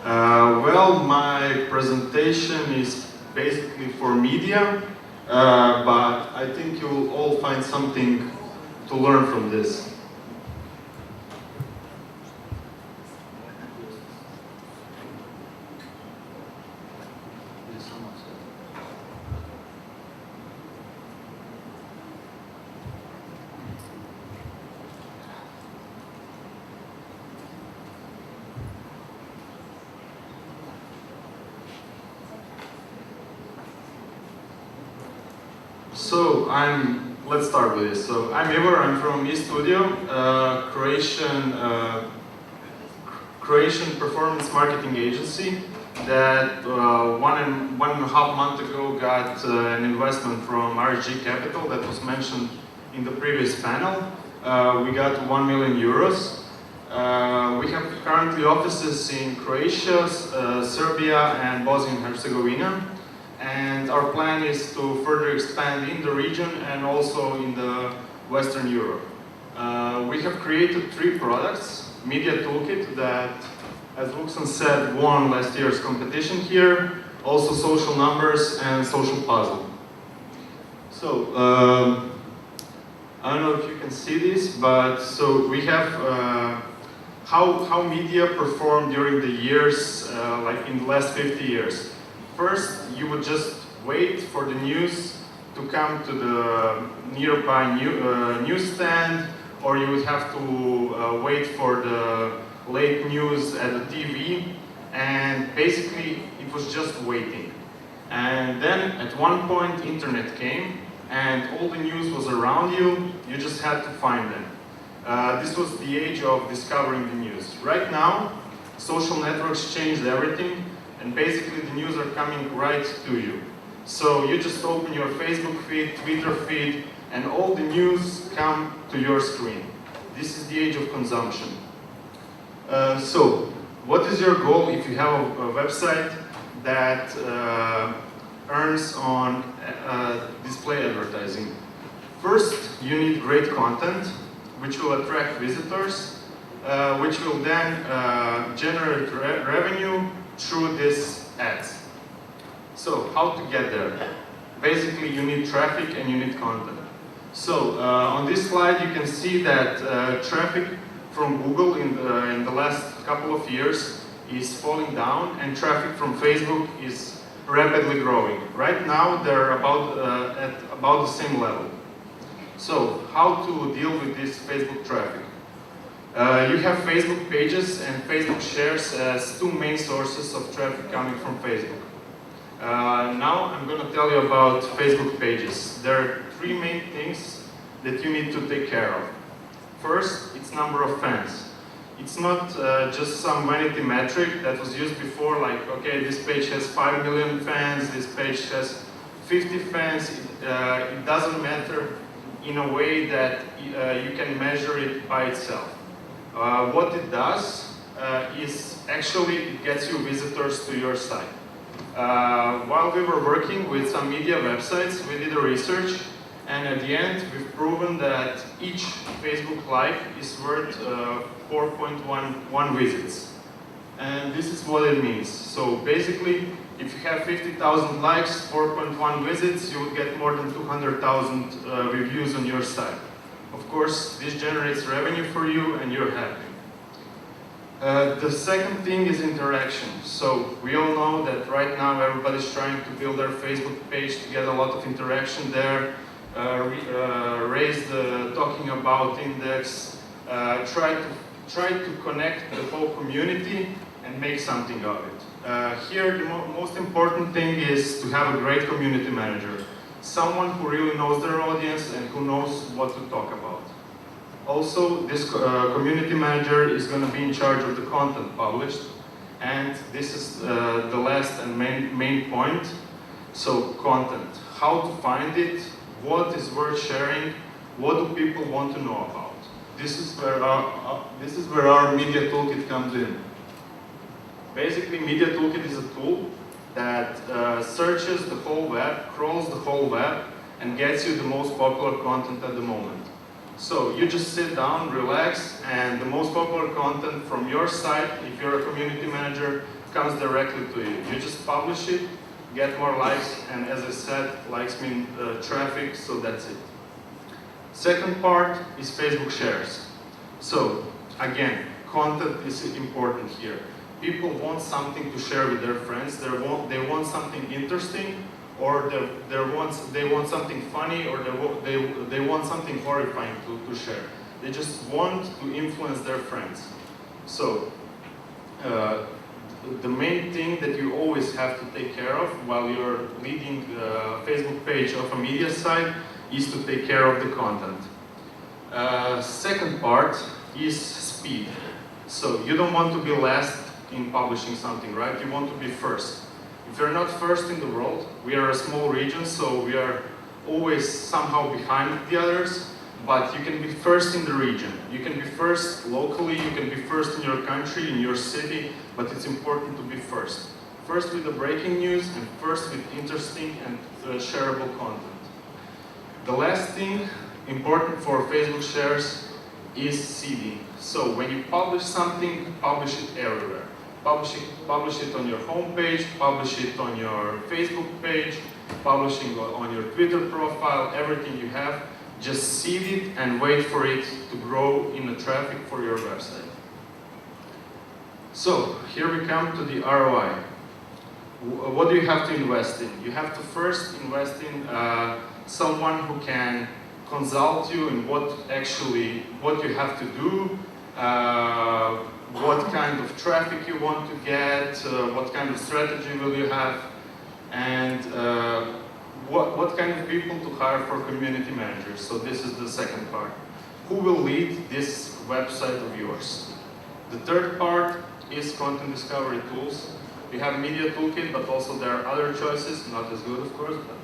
Well, my presentation is basically for media, but I think you'll all find something to learn from this. So let's start with this. So I'm Ivor, I'm from eStudio, Croatian performance marketing agency that one and a half month ago got an investment from RG Capital that was mentioned in the previous panel. We got 1 million euros. We have currently offices in Croatia, Serbia and Bosnia and Herzegovina. And our plan is to further expand in the region and also in the Western Europe. We have created 3 products. Media Toolkit that, as Vuksan said, won last year's competition here. Also Social Numbers and Social Puzzle. So, I don't know if you can see this, but so we have how media performed during the years, like in the last 50 years. First, you would just wait for the news to come to the nearby newsstand, or you would have to wait for the late news at the TV, and basically it was just waiting. And then at one point internet came, and all the news was around you, you just had to find them. This was the age of discovering the news. Right now, social networks changed everything, and basically the news are coming right to you. So you just open your Facebook feed, Twitter feed, and all the news come to your screen. This is the age of consumption. So what is your goal if you have a website that earns on display advertising? First, you need great content, which will attract visitors, which will then generate revenue through these ads. So, how to get there? Basically, you need traffic and you need content. So, on this slide, you can see that traffic from Google in the last couple of years is falling down, and traffic from Facebook is rapidly growing. Right now, they're at about the same level. So, how to deal with this Facebook traffic? You have Facebook pages and Facebook shares as 2 main sources of traffic coming from Facebook. Now I'm going to tell you about Facebook pages. There are 3 main things that you need to take care of. First, it's number of fans. It's not just some vanity metric that was used before, like, okay, this page has 5 million fans, this page has 50 fans. It doesn't matter in a way that you can measure it by itself. What it does is actually it gets you visitors to your site. While we were working with some media websites, we did a research, and at the end we've proven that each Facebook like is worth 4.11 visits. And this is what it means. So basically, if you have 50,000 likes, 4.1 visits, you will get more than 200,000 reviews on your site. Of course, this generates revenue for you and you're happy. The second thing is interaction. So we all know that right now everybody's trying to build their Facebook page to get a lot of interaction there, raise the talking about index, try to connect the whole community and make something of it. Here the most important thing is to have a great community manager. Someone who really knows their audience and who knows what to talk about. Also, this community manager is going to be in charge of the content published, and this is the last and main point. So, content. How to find it, what is worth sharing, what do people want to know about. This is where our Media Toolkit comes in. Basically, Media Toolkit is a tool that searches the whole web, crawls the whole web, and gets you the most popular content at the moment. So you just sit down, relax, and the most popular content from your site, if you're a community manager, comes directly to you. You just publish it, get more likes, and as I said, likes mean traffic, so that's it. Second part is Facebook shares. So again, content is important here. People want something to share with their friends. They want something interesting, or they want something funny, or they want something horrifying to share. They just want to influence their friends. So the main thing that you always have to take care of while you're leading the Facebook page of a media site is to take care of the content. Second part is speed. So you don't want to be last in publishing something, right? You want to be first. If you're not first in the world, we are a small region, so we are always somehow behind the others, but you can be first in the region. You can be first locally, you can be first in your country, in your city, but it's important to be first. First with the breaking news, and first with interesting and shareable content. The last thing important for Facebook shares is seeding. So when you publish something, publish it everywhere. Publish it on your homepage, publish it on your Facebook page, publishing on your Twitter profile, everything you have. Just seed it and wait for it to grow in the traffic for your website. So here we come to the ROI. What do you have to invest in? You have to first invest in someone who can consult you in what you have to do, what kind of traffic you want to get, what kind of strategy will you have, and what kind of people to hire for community managers. So this is the second part. Who will lead this website of yours? The third part is content discovery tools. We have Media Toolkit, but also there are other choices, not as good of course, but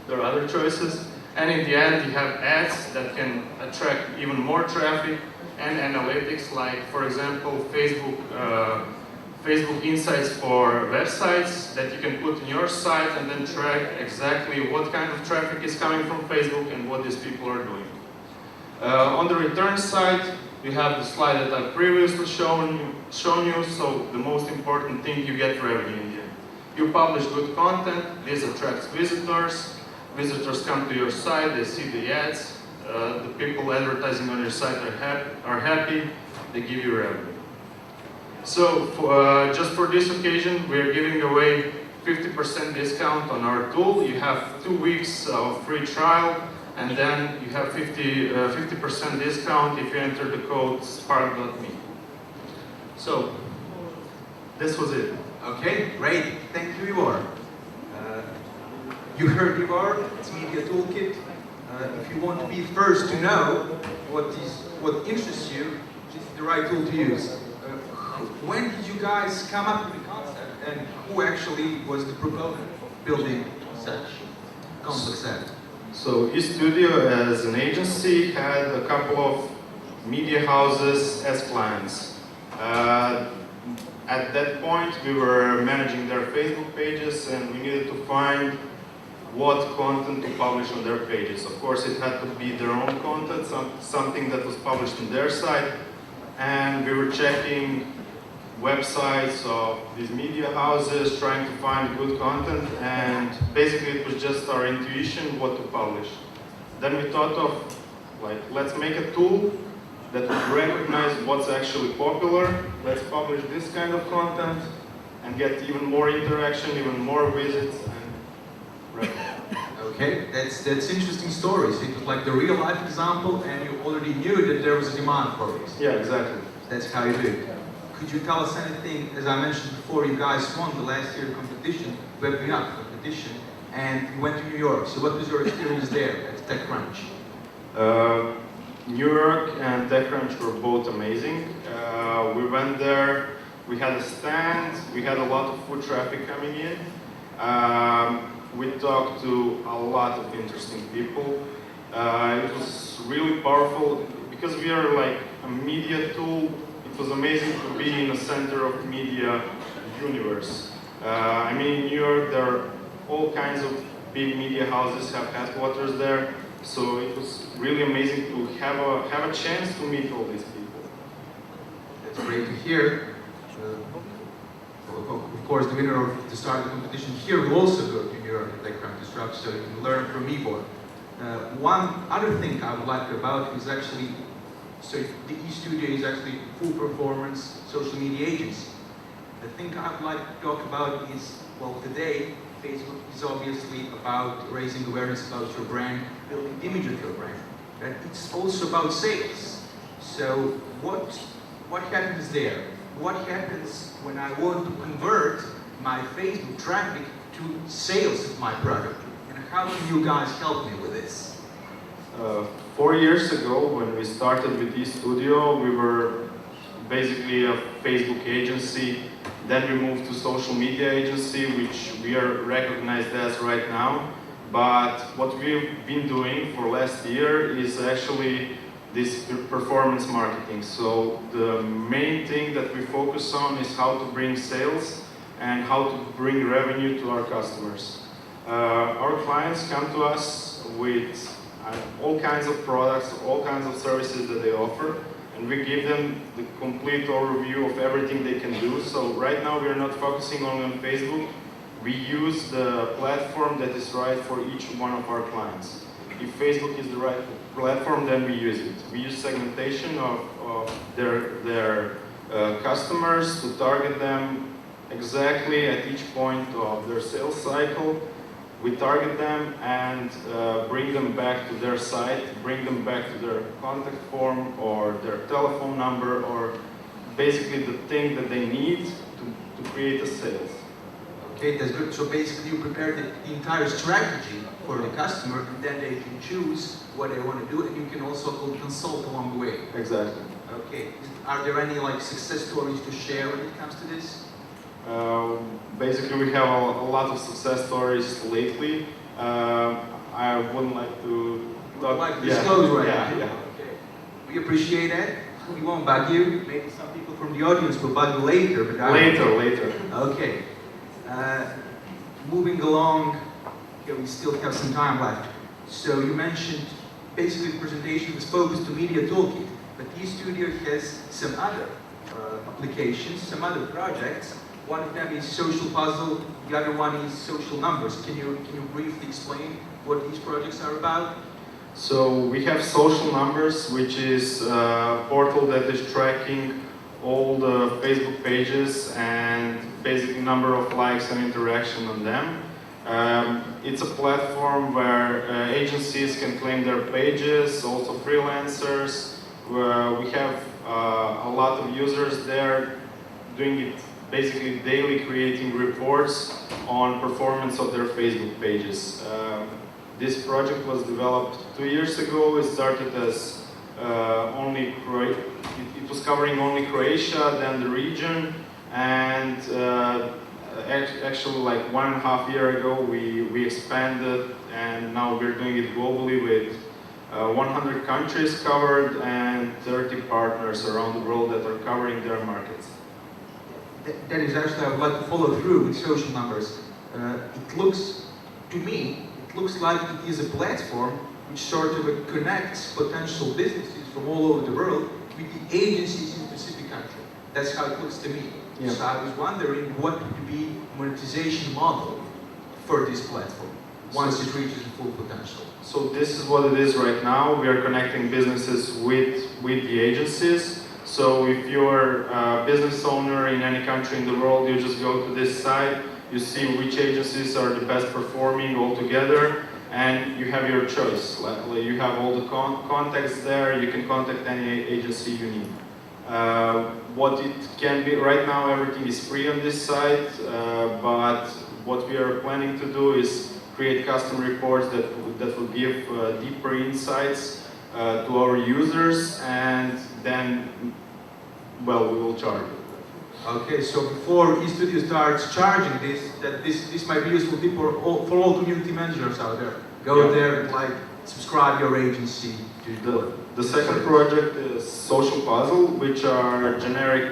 there are other choices. And in the end, you have ads that can attract even more traffic, and analytics like, for example, Facebook Insights for websites that you can put in your site and then track exactly what kind of traffic is coming from Facebook and what these people are doing. On the return side, we have the slide that I've previously shown you. So the most important thing, you get revenue in the end. You publish good content, this attracts visitors. Visitors come to your site, they see the ads. The people advertising on your site are happy, they give you revenue. So just for this occasion, we are giving away 50% discount on our tool. You have 2 weeks of free trial, and then you have 50% discount if you enter the code SparkMe. So this was it. Okay, great. Thank you, Ivor. You heard Ivor, it's Media Toolkit. If you want to be first to know what interests you, this is the right tool to use. When did you guys come up with the concept, and who actually was the proponent of building such concept set? So eStudio as an agency had a couple of media houses as clients. At that point, we were managing their Facebook pages, and we needed to find what content to publish on their pages. Of course, it had to be their own content, something that was published on their site, and we were checking websites of these media houses, trying to find good content, and basically it was just our intuition what to publish. Then we thought of, like, let's make a tool that would recognize what's actually popular. Let's publish this kind of content and get even more interaction, even more visits, and okay, that's interesting story. So it was like the real life example, and you already knew that there was a demand for it. Yeah, exactly. That's how you do it. Could you tell us anything? As I mentioned before, you guys won the last year competition, Web Bihar competition, and you went to New York. So what was your experience there at TechCrunch? New York and TechCrunch were both amazing. We went there, we had a stand, we had a lot of foot traffic coming in. We talked to a lot of interesting people. It was really powerful because we are like a media tool. It was amazing to be in the center of media universe. I mean, in New York, there are all kinds of big media houses have headquarters there. So it was really amazing to have a chance to meet all these people. That's great to hear. Of course, the winner of the start of the competition here will also go to New York Playground Disrupt, so you can learn from Ivor. One other thing I would like about is actually, so the eStudio is actually full performance social media agency. The thing I would like to talk about is, well, today, Facebook is obviously about raising awareness about your brand, building the image of your brand, but it's also about sales. So what happens there? What happens when I want to convert my Facebook traffic to sales of my product? And how can you guys help me with this? 4 years ago, when we started with eStudio, we were basically a Facebook agency. Then we moved to social media agency, which we are recognized as right now. But what we've been doing for last year is actually this performance marketing. So the main thing that we focus on is how to bring sales and how to bring revenue to our customers. Our clients come to us with all kinds of products, all kinds of services that they offer, and we give them the complete overview of everything they can do. So right now we are not focusing only on Facebook. We use the platform that is right for each one of our clients. If Facebook is the right platform, then we use it. We use segmentation of their customers to target them exactly at each point of their sales cycle. We target them and bring them back to their site, bring them back to their contact form or their telephone number, or basically the thing that they need to create a sales. Okay, that's good. So basically you prepare the entire strategy for the customer, and then they can choose what they want to do, and you can also consult along the way. Exactly. Okay. Are there any success stories to share when it comes to this? Basically, we have a lot of success stories lately. I wouldn't like to disclose right now. Yeah. Okay. We appreciate that. We won't bug you. Maybe some people from the audience will bug you later. But Later. Okay. Moving along, here we still have some time left. So you mentioned basically the presentation was focused to Media Toolkit, but eStudio has some other applications, some other projects. One of them is Social Puzzle, the other one is Social Numbers. Can you briefly explain what these projects are about? So we have Social Numbers, which is a portal that is tracking all the Facebook pages and basically number of likes and interaction on them. It's a platform where agencies can claim their pages, also freelancers. We have a lot of users there doing it basically daily, creating reports on performance of their Facebook pages. This project was developed 2 years ago. It started as it was covering only Croatia, then the region, and actually like 1.5 years ago we expanded, and now we're doing it globally with 100 countries covered and 30 partners around the world that are covering their markets. That is actually, I would like to follow through with Social Numbers. It looks, to me, like it is a platform which sort of connects potential businesses from all over the world with the agencies in a specific country. That's how it looks to me. Yeah. So I was wondering what would be monetization model for this platform once it reaches full potential. So this is what it is right now. We are connecting businesses with the agencies. So if you're a business owner in any country in the world, you just go to this site, you see which agencies are the best performing all together, and you have your choice. Like, you have all the contacts there, you can contact any agency you need. What it can be, right now everything is free on this site, but what we are planning to do is create custom reports that will give deeper insights to our users, and then, well, we will charge it. Okay, so before eStudio starts charging this might be useful for all community managers out there. Go there and subscribe your agency to the second project is Social Puzzle, which are generic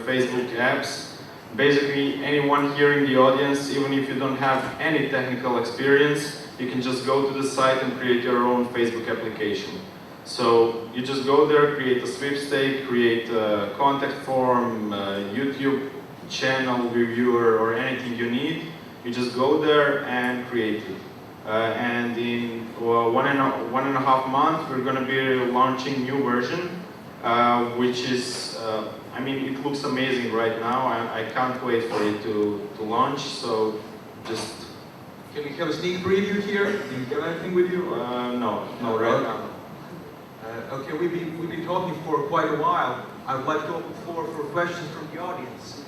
Facebook apps. Basically, anyone here in the audience, even if you don't have any technical experience, you can just go to the site and create your own Facebook application. So you just go there, create a sweepstake, create a contact form, YouTube channel, reviewer, or anything you need, you just go there and create it. And in 1.5 months, we're going to be launching new version, which is, I mean, it looks amazing right now. I can't wait for it to launch. So just. Can we have a sneak preview here? Do you have anything with you? No, right now. Okay, we've been talking for quite a while. I would like to open the floor for questions from the audience.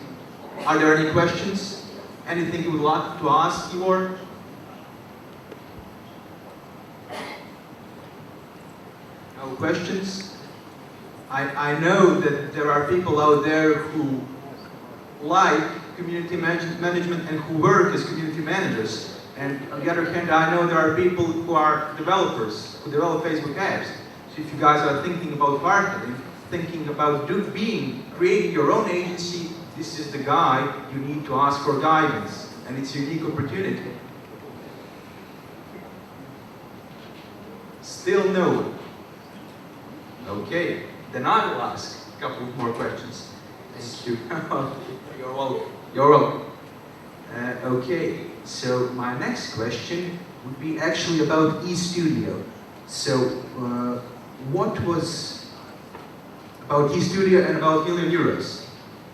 Are there any questions? Anything you would like to ask, Ivor? No questions? I know that there are people out there who like community management and who work as community managers. And on the other hand, I know there are people who are developers, who develop Facebook apps. So if you guys are thinking about partnering, thinking about creating your own agency, this is the guy you need to ask for guidance. And it's a unique opportunity. Still no. Okay, then I will ask a couple of more questions. Thank you. You're welcome. You're welcome. Okay, so my next question would be actually about eStudio. So, what was about eStudio and about €1 million?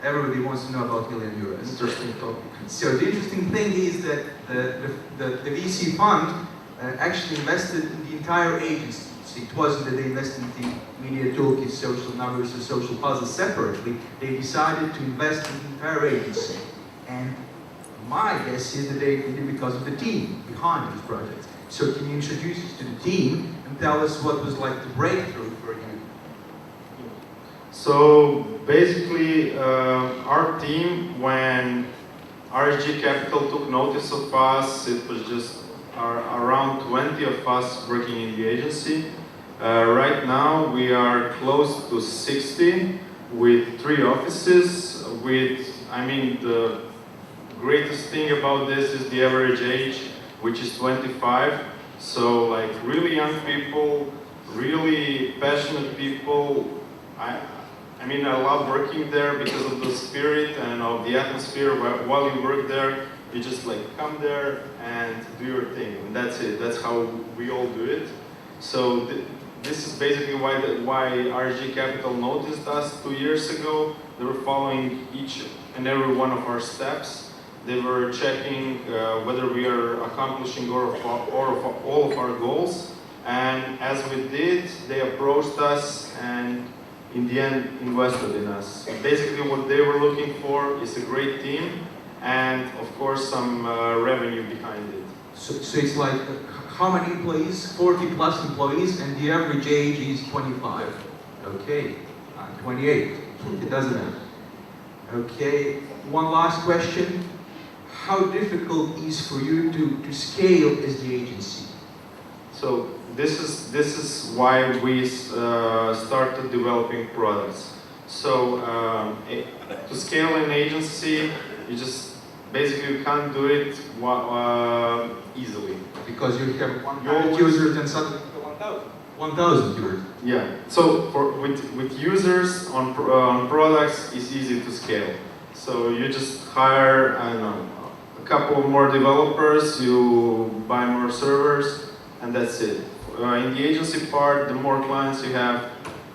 Everybody wants to know about €1 million. Interesting topic. So the interesting thing is that the VC fund actually invested in the entire agency. So it wasn't that they invested in the media toolkit, social numbers, or social puzzles separately. They decided to invest in the entire agency. And my guess is that they did it because of the team behind this project. So can you introduce us to the team and tell us what was like the breakthrough for you? So basically, our team, when RSG Capital took notice of us, it was just around 20 of us working in the agency. Right now, we are close to 60 with 3 offices. I mean, the greatest thing about this is the average age, which is 25. So like really young people, really passionate people. I mean, I love working there because of the spirit and of the atmosphere. While you work there, you just like come there and do your thing, and that's it. That's how we all do it. So this is basically why RSG Capital noticed us 2 years ago. They were following each and every one of our steps. They were checking whether we are accomplishing all of our goals. And as we did, they approached us and in the end invested in us. Basically what they were looking for is a great team and of course some revenue behind it. So it's like how many employees? 40 plus employees, and the average age is 25. Okay, 28. It doesn't matter. Okay, one last question. How difficult is for you to scale as the agency? So this is why we started developing products. So to scale an agency, you just basically can't do it easily. Because you have 100 users and suddenly 1,000 users. Yeah. So with users on products, it's easy to scale. So you just hire, I don't know, a couple more developers, you buy more servers, and that's it. In the agency part, the more clients you have,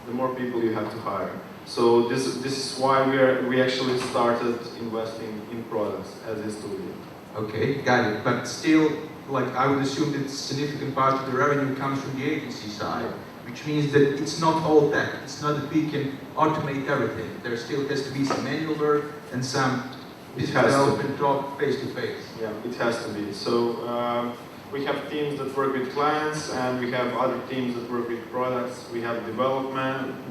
the more people you have to hire. So this is why we actually started investing in products as a studio. Okay, got it. But still, like I would assume that a significant part of the revenue comes from the agency side, which means that it's not all tech. It's not that we can automate everything. There still has to be some manual work and some development talk face to face. Yeah, it has to be. So we have teams that work with clients, and we have other teams that work with products. We have development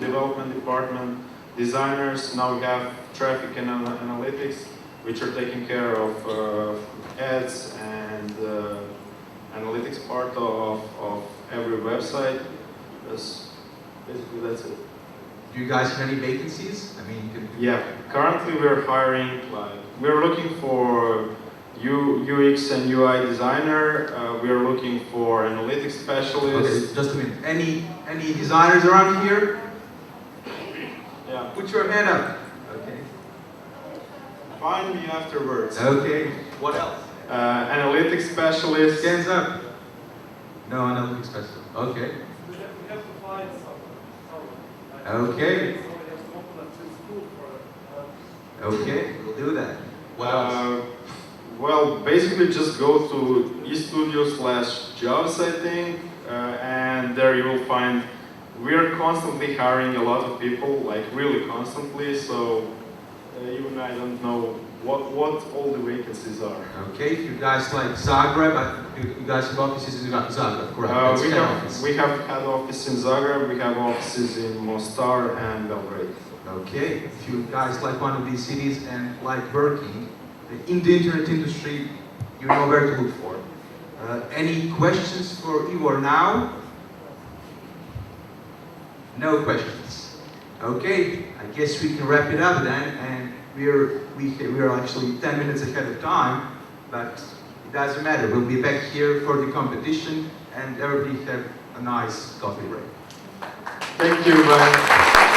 department, designers. Now we have traffic and analytics, which are taking care of ads and analytics part of every website. Basically, that's it. Do you guys have any vacancies? I mean, yeah. Currently, we're hiring. We're looking for UX and UI designer. We are looking for analytics specialists. Okay, just a minute. Any designers around here? Yeah. Put your hand up. Okay. Find me afterwards. Okay. What else? Analytics specialist. Hands up. No analytics specialist. Okay. We have to find someone. Okay. So we have to open up to school for Okay, we'll do that. What else? Well, basically just go to estudio/jobs, I think, and there you will find we're constantly hiring a lot of people, like really constantly, so even I don't know what all the vacancies are. Okay, if you guys like Zagreb, you guys have offices in Zagreb, correct? That's We head have office. we have had office in Zagreb, we have offices in Mostar and Belgrade. Okay, if you guys like one of these cities and like working in the internet industry, you know where to look for. Any questions for Ivor now? No questions. Okay, I guess we can wrap it up then, and we're actually 10 minutes ahead of time, but it doesn't matter. We'll be back here for the competition, and everybody have a nice coffee break. Thank you, bye.